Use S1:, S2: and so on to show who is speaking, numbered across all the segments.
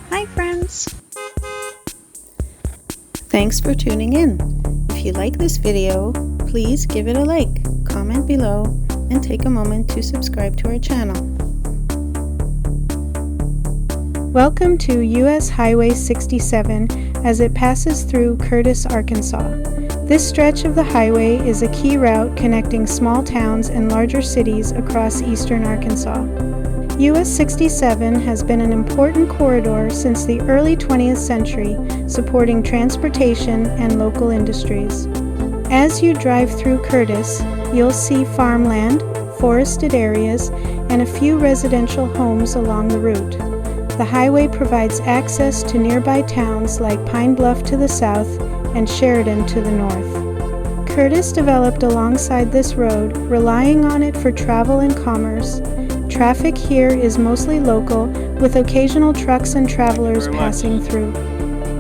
S1: Hi friends! Thanks for tuning in. If you like this video, please give it a like, comment below, and take a moment to subscribe to our channel. Welcome to US Highway 67 as it passes through Curtis, Arkansas. This stretch of the highway is a key route connecting small towns and larger cities across eastern Arkansas. US 67 has been an important corridor since the early 20th century, supporting transportation and local industries. As you drive through Curtis, you'll see farmland, forested areas, and a few residential homes along the route. The highway provides access to nearby towns like Pine Bluff to the south and Sheridan to the north. Curtis developed alongside this road, relying on it for travel and commerce. Traffic here is mostly local, with occasional trucks and travelers passing through.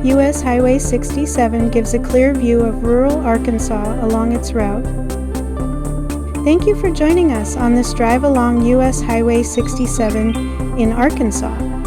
S1: US Highway 67 gives a clear view of rural Arkansas along its route. Thank you for joining us on this drive along US Highway 67 in Arkansas.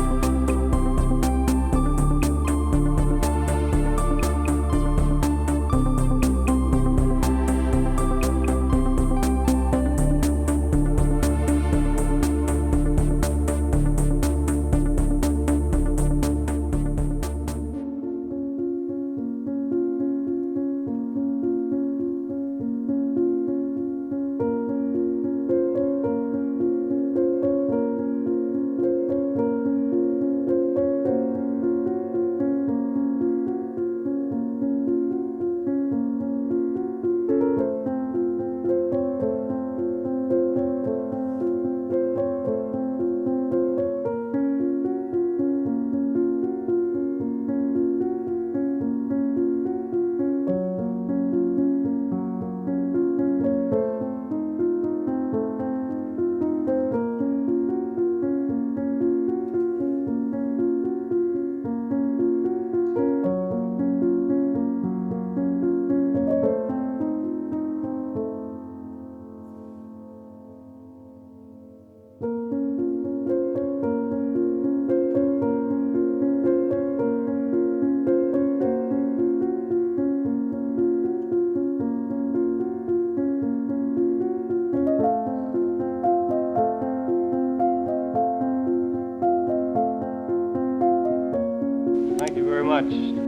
S2: Thank you very much.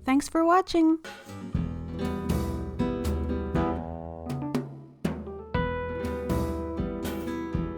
S1: Thanks for watching!